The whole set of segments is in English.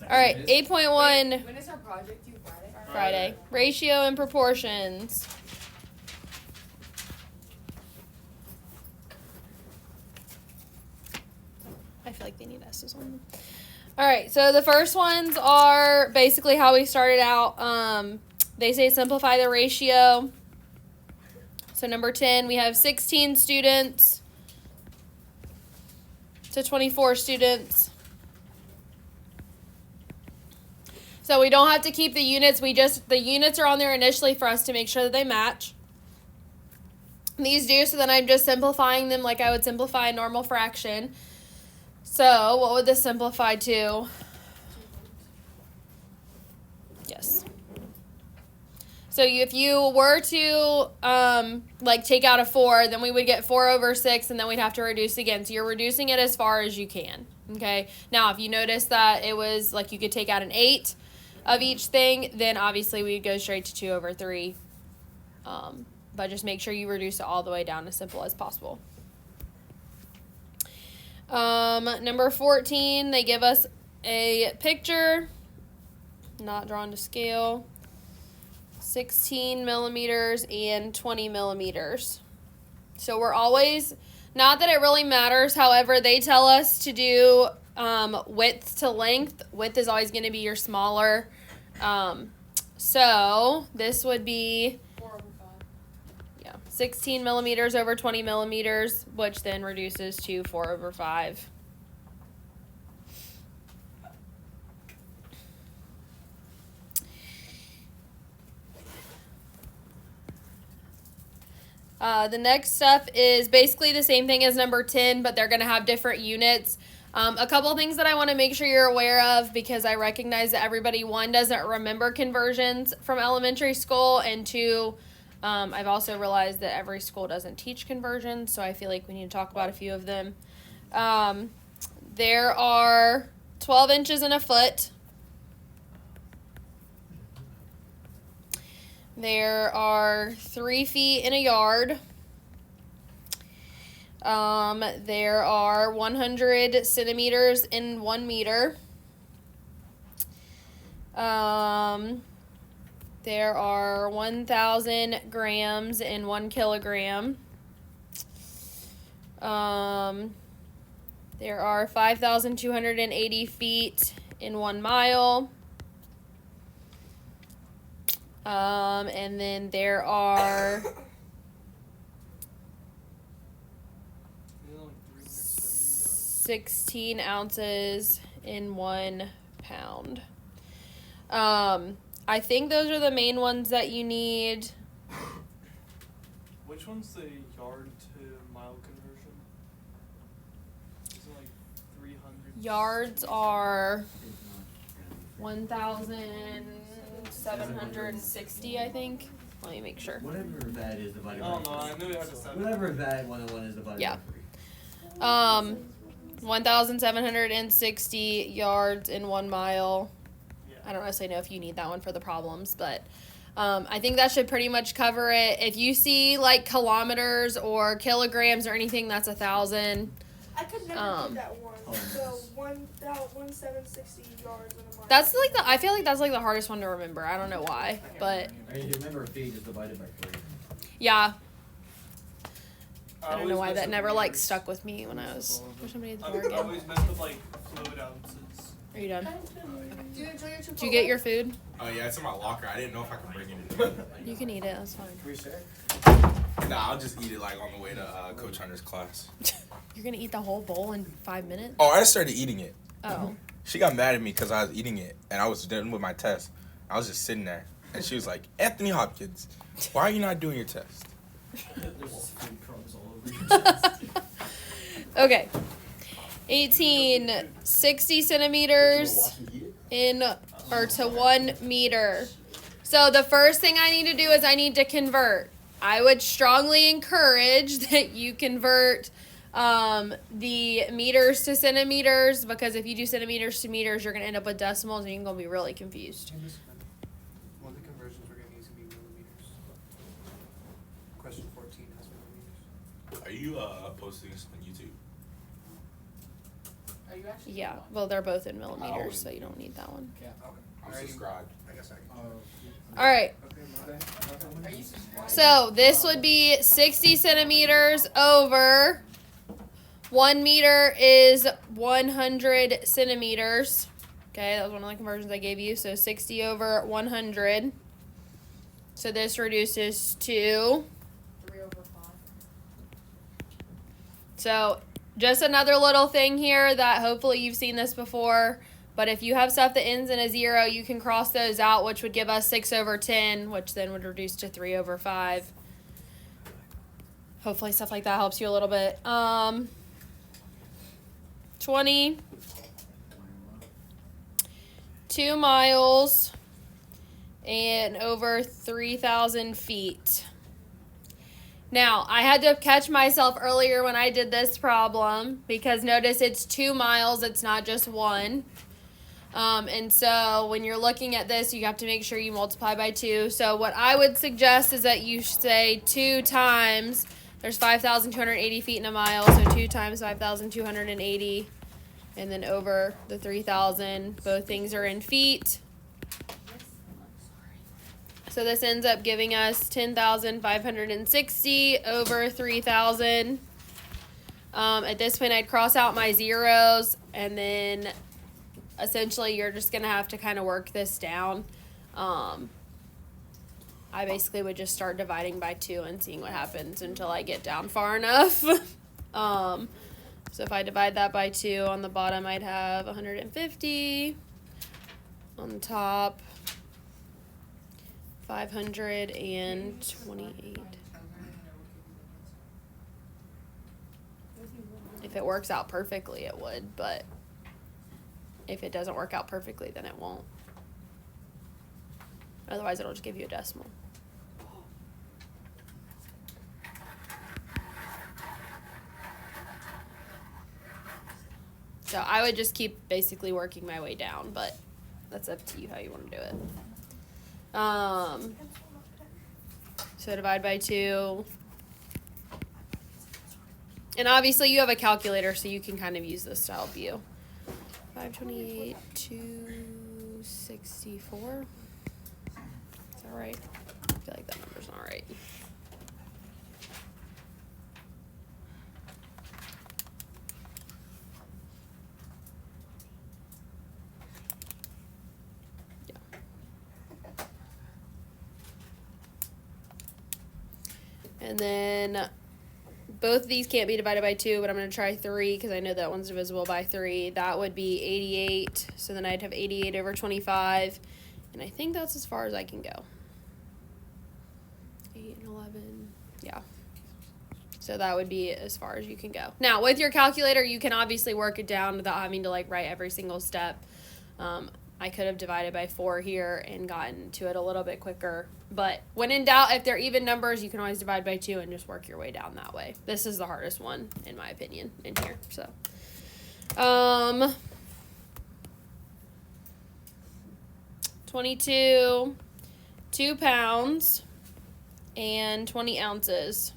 All right, 8.1. When is our project due? Friday? Friday. Ratio and proportions. I feel like they need S's on them. All right, so the first ones are basically how we started out. They say simplify the ratio. So number 10, we have 16 students to 24 students. So we don't have to keep the units. The units are on there initially for us to make sure that they match. These do, so then I'm just simplifying them like I would simplify a normal fraction. So what would this simplify to? Yes. So if you were to take out a 4, then we would get 4 over 6, and then we'd have to reduce again. So you're reducing it as far as you can. Okay. Now if you notice that it was like you could take out an 8 of each thing, then obviously we'd go straight to 2 over 3. But just make sure you reduce it all the way down as simple as possible. Number 14, they give us a picture, not drawn to scale, 16 millimeters and 20 millimeters. So we're always, not that it really matters, however, they tell us to do width to length. Width is always going to be your smaller. So this would be 16 millimeters over 20 millimeters, which then reduces to 4 over 5. The next stuff is basically the same thing as number 10, but they're going to have different units. A couple of things that I want to make sure you're aware of, because I recognize that everybody, one, doesn't remember conversions from elementary school, and two, I've also realized that every school doesn't teach conversions, so I feel like we need to talk about a few of them. There are 12 inches in a foot. There are 3 feet in a yard. There are 100 centimeters in 1 meter. There are 1,000 grams in 1 kilogram. There are 5,280 feet in 1 mile. And then there are 16 ounces in 1 pound. I think those are the main ones that you need. Which one's the yard to mile conversion? Is it like 300? Yards are 1,760, I think. Let me make sure. Whatever that is divided by 3. Oh no, I knew it had a 7. Whatever that 101 is divided Yeah. by 3. 1,760 yards in 1 mile. Yeah. I don't necessarily know if you need that one for the problems, but I think that should pretty much cover it. If you see like kilometers or kilograms or anything, that's 1,000. I could never do that one. The 1,760 yards in a mile. That's like I feel like that's like the hardest one to remember. I don't know why, but I mean, if you remember, feet is divided by 3. yeah. I don't know always why mess that up never meters. like stuck with me when I was. There's somebody at the door I again. always messed up like fluid ounces. Are you done? Do you enjoy your Chipotle? Did you get your food? Oh yeah, it's in my locker. I didn't know if I could bring it in. You can eat it. That's fine. Can we share? Nah, I'll just eat it like on the way to Coach Hunter's class. You're gonna eat the whole bowl in 5 minutes? Oh, I started eating it. Oh. She got mad at me because I was eating it and I was done with my test. I was just sitting there and she was like, Anthony Hopkins, why are you not doing your test? There's food crumbs all over your chest. Okay. 60 centimeters to 1 meter. So the first thing I need to do is I need to convert. I would strongly encourage that you convert the meters to centimeters, because if you do centimeters to meters, you're going to end up with decimals and you're going to be really confused. One of the conversions we're going to use will be millimeters. Question 14 has millimeters. Are you posting this on YouTube? Are you actually? Yeah, well, they're both in millimeters, so you don't need that one. Yeah. I'm subscribed. I guess I can. All right. Are you subscribed? So this would be 60 centimeters over 1 meter is 100 centimeters. Okay, that was one of the conversions I gave you. So 60 over 100. So this reduces to. 3 over 5. So just another little thing here that hopefully you've seen this before. But if you have stuff that ends in a 0, you can cross those out, which would give us 6 over 10, which then would reduce to 3 over 5. Hopefully stuff like that helps you a little bit. 20. 2 miles and over 3,000 feet. Now, I had to catch myself earlier when I did this problem because notice it's 2 miles, it's not just 1. And so when you're looking at this, you have to make sure you multiply by 2. So what I would suggest is that you say 2 times, there's 5,280 feet in a mile, so 2 times 5,280, and then over the 3,000. Both things are in feet. So this ends up giving us 10,560 over 3,000. At this point, I'd cross out my zeros, and then essentially you're just going to have to kind of work this down. I basically would just start dividing by 2 and seeing what happens until I get down far enough. So if I divide that by 2, on the bottom I'd have 150. On the top, 528. If it works out perfectly, it would, but if it doesn't work out perfectly, then it won't. Otherwise, it'll just give you a decimal. So I would just keep basically working my way down, but that's up to you how you want to do it. So divide by 2. And obviously you have a calculator, so you can kind of use this to help you. 528, 264. Is that right? I feel like that number's not right. Yeah. And then both of these can't be divided by 2, but I'm going to try 3 because I know that one's divisible by 3. That would be 88. So then I'd have 88 over 25. And I think that's as far as I can go. 8 and 11. Yeah. So that would be as far as you can go. Now, with your calculator, you can obviously work it down without having to write every single step. I could have divided by 4 here and gotten to it a little bit quicker. But when in doubt, if they're even numbers, you can always divide by 2 and just work your way down that way. This is the hardest one, in my opinion, in here. So, 22, 2 pounds, and 20 ounces.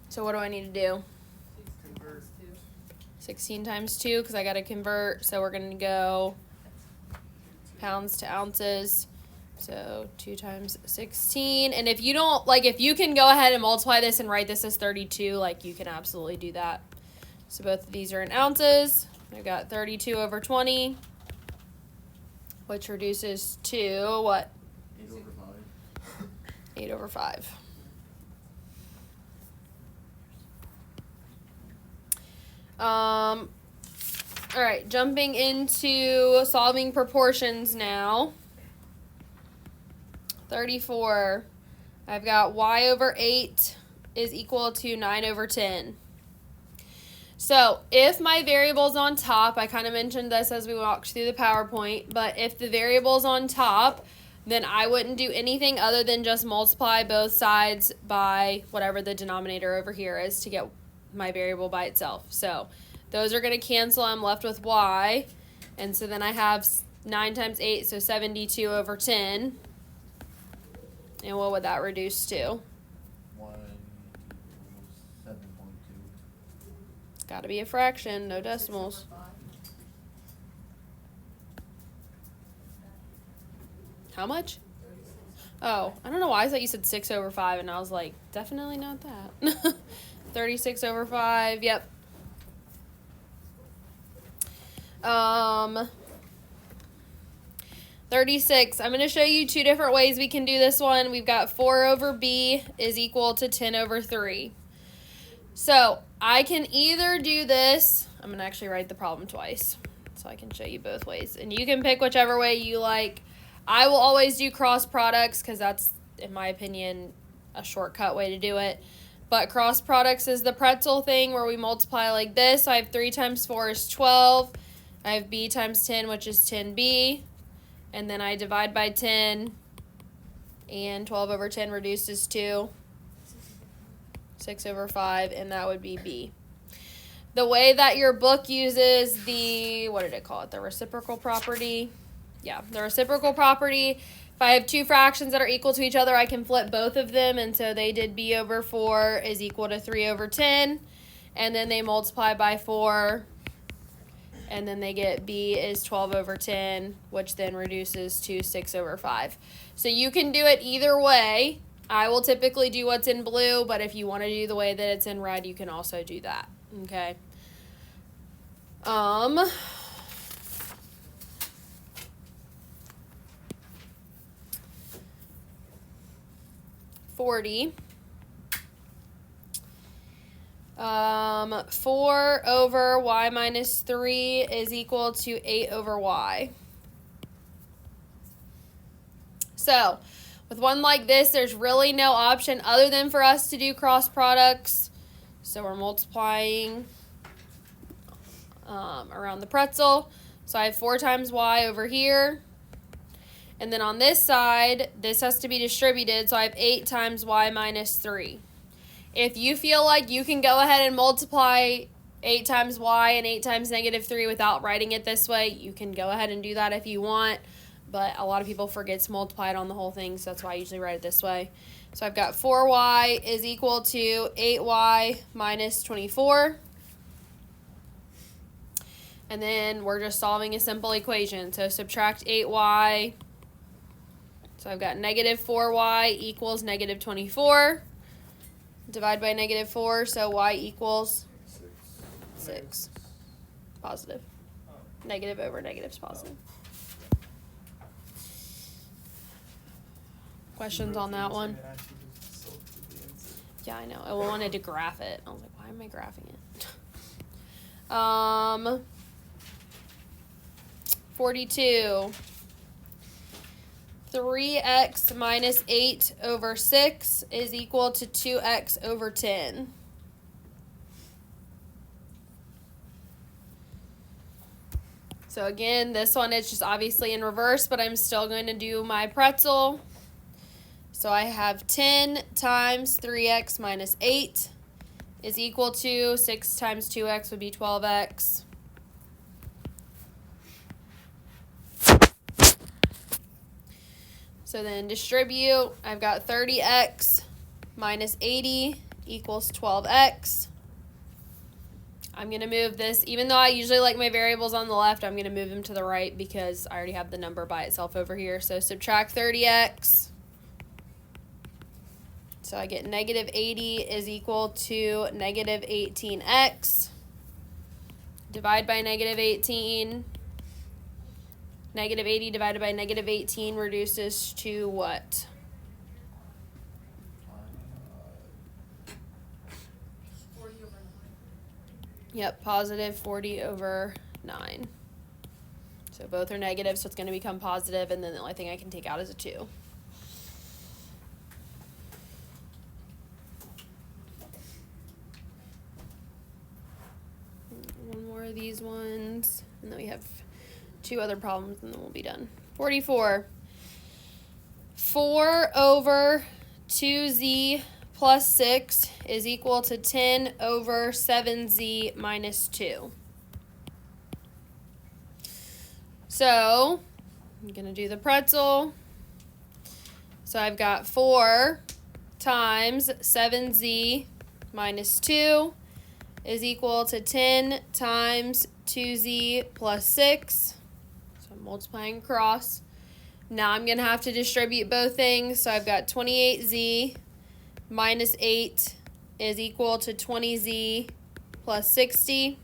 So what do I need to do? 16 times 2 because I got to convert. So we're going to go pounds to ounces. So 2 times 16. And if you don't, if you can go ahead and multiply this and write this as 32, you can absolutely do that. So both of these are in ounces. I've got 32 over 20, which reduces to what? 8 over 5. 8 over 5. All right, jumping into solving proportions now. 34. I've got y over 8 is equal to 9 over 10. So if my variable's on top, I kind of mentioned this as we walked through the PowerPoint, but if the variable's on top, then I wouldn't do anything other than just multiply both sides by whatever the denominator over here is to get my variable by itself. So those are going to cancel. I'm left with y. And so then I have 9 times 8, so 72 over 10. And what would that reduce to? 7.2. got to be a fraction, no decimals. 6/5. How much? Oh, I don't know why I thought you said 6/5, and I was like, definitely not that. 36/5, yep. 36. I'm going to show you two different ways we can do this one. We've got 4/b is equal to 10/3. So I can either do this. I'm going to actually write the problem twice so I can show you both ways. And you can pick whichever way you like. I will always do cross products because that's, in my opinion, a shortcut way to do it. But cross products is the pretzel thing where we multiply like this. I have 3 times 4 is 12. I have b times 10, which is 10b. And then I divide by 10. And 12/10 reduces to 6/5. And that would be b. The way that your book uses the, what did it call it? The reciprocal property. Yeah, the reciprocal property. If I have two fractions that are equal to each other, I can flip both of them. And so they did b/4 is equal to 3/10. And then they multiply by 4. And then they get b is 12/10, which then reduces to 6/5. So you can do it either way. I will typically do what's in blue, but if you want to do the way that it's in red, you can also do that. Okay. 40. 4/y minus 3 is equal to 8/y. So, with one like this, there's really no option other than for us to do cross products. So we're multiplying around the pretzel. So I have 4 times y over here. And then on this side, this has to be distributed. So I have 8 times y minus 3. If you feel like you can go ahead and multiply 8 times y and 8 times -3 without writing it this way, you can go ahead and do that if you want. But a lot of people forget to multiply it on the whole thing, so that's why I usually write it this way. So I've got 4y is equal to 8y minus 24. And then we're just solving a simple equation. So subtract 8y. So I've got -4y equals -24. Divide by -4, so y equals 6. Positive. Negative over negative is positive. Questions on that one? Yeah, I know. I wanted to graph it. I was like, why am I graphing it? 42. 3x minus 8/6 is equal to 2x/10. So again, this one is just obviously in reverse, but I'm still going to do my pretzel. So I have 10 times 3x minus 8 is equal to 6 times 2x would be 12x. So then distribute, I've got 30x minus 80 equals 12x. I'm going to move this, even though I usually like my variables on the left, I'm going to move them to the right because I already have the number by itself over here. So subtract 30x. So I get -80 is equal to -18x. Divide by -18. -80 divided by -18 reduces to what? Yep, positive 40/9. So both are negative, so it's going to become positive, and then the only thing I can take out is a 2. One more of these ones, and then we have 2 other problems, and then we'll be done. 44. 4/2z plus 6 is equal to 10/7z minus 2. So, I'm going to do the pretzel. So, I've got 4 times 7z minus 2 is equal to 10 times 2z plus 6. So I'm multiplying across. Now I'm going to have to distribute both things. So I've got 28z minus 8 is equal to 20z plus 60.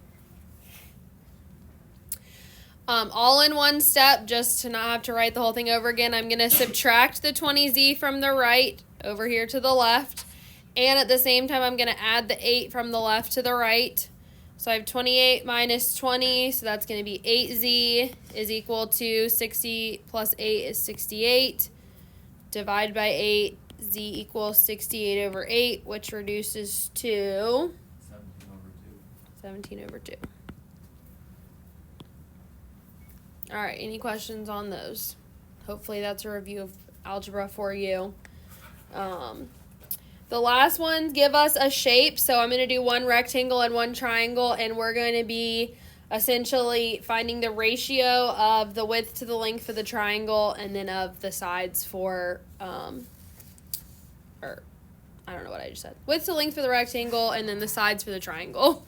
All in one step, just to not have to write the whole thing over again, I'm going to subtract the 20z from the right over here to the left. And at the same time, I'm going to add the 8 from the left to the right. So I have 28 minus 20, so that's going to be 8z is equal to 60 plus 8 is 68. Divide by 8, z equals 68 over 8, which reduces to 17 over 2. All right, any questions on those? Hopefully that's a review of algebra for you. The last ones give us a shape, so I'm going to do one rectangle and one triangle, and we're going to be essentially finding the ratio of the width to the length for the triangle and then of the sides for, or I don't know what I just said. Width to length for the rectangle and then the sides for the triangle.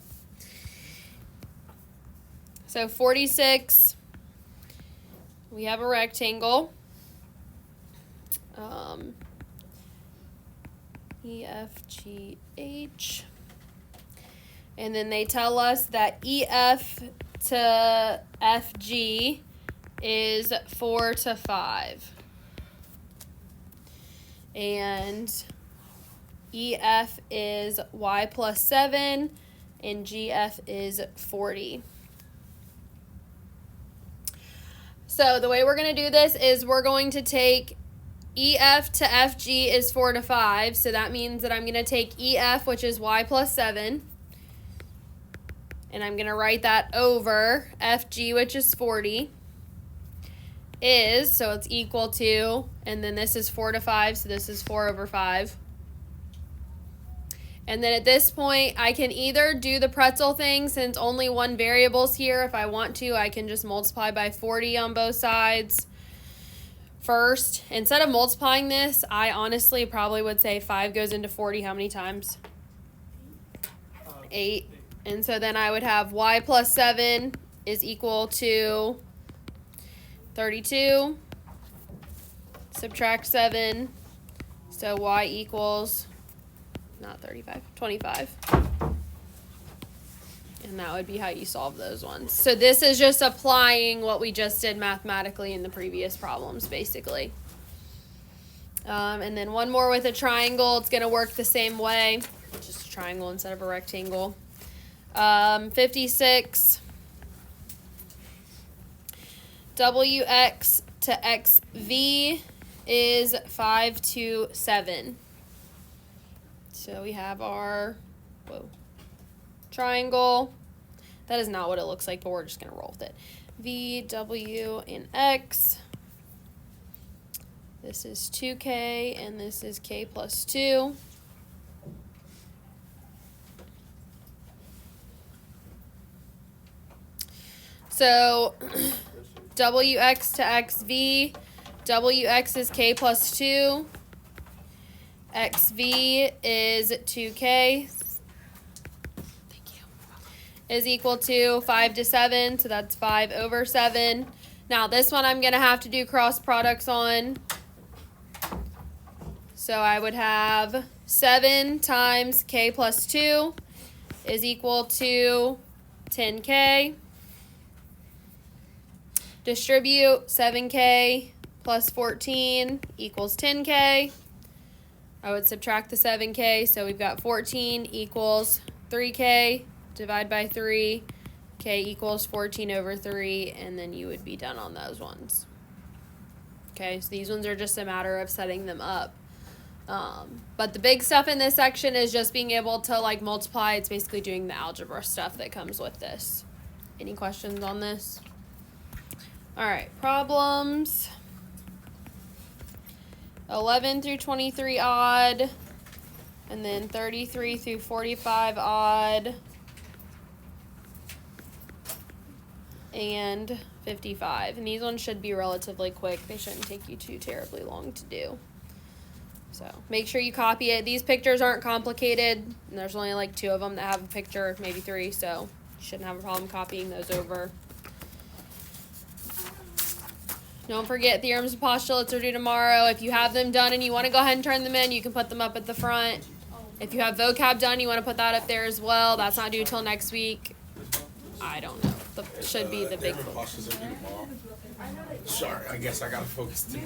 So 46, we have a rectangle. E, F, G, H. And then they tell us that EF to FG is 4 to 5. And EF is Y plus 7 and GF is 40. So the way we're going to do this is we're going to take EF to FG is 4 to 5, so that means that I'm going to take EF, which is Y plus 7, and I'm going to write that over FG, which is 40, is, so it's equal to, and then this is 4 to 5, so this is 4 over 5. And then at this point, I can either do the pretzel thing, since only one variable's here. If I want to, I can just multiply by 40 on both sides. First, instead of multiplying this, I honestly probably would say 5 goes into 40 how many times? 8. And so then I would have Y plus 7 is equal to 32. Subtract 7. So Y equals, not 35, 25. And that would be how you solve those ones. So this is just applying what we just did mathematically in the previous problems, basically. And then one more with a triangle. It's going to work the same way. Just a triangle instead of a rectangle. 56. WX to XV is 5 to 7. So we have our triangle. That is not what it looks like, but we're just going to roll with it. V, W, and X. This is 2K, and this is K plus 2. So WX to XV. WX is K plus 2. XV is 2K. Is equal to 5 to 7, so that's 5 over 7. Now this one I'm going to have to do cross products on. So I would have 7 times K plus 2 is equal to 10K. Distribute 7K plus 14 equals 10K. I would subtract the 7K, so we've got 14 equals 3K. Divide by 3, K equals 14 over 3, and then you would be done on those ones. Okay, so these ones are just a matter of setting them up. But the big stuff in this section is just being able to like multiply. It's basically doing the algebra stuff that comes with this. Any questions on this? All right, problems. 11 through 23 odd, and then 33 through 45 odd. And 55. And these ones should be relatively quick. They shouldn't take you too terribly long to do. So make sure you copy it. These pictures aren't complicated. And there's only like 2 of them that have a picture, maybe 3. So you shouldn't have a problem copying those over. Don't forget, theorems and postulates are due tomorrow. If you have them done and you want to go ahead and turn them in, you can put them up at the front. If you have vocab done, you want to put that up there as well. That's not due till next week. I don't know. Should be the big Sorry, I guess I gotta focus too.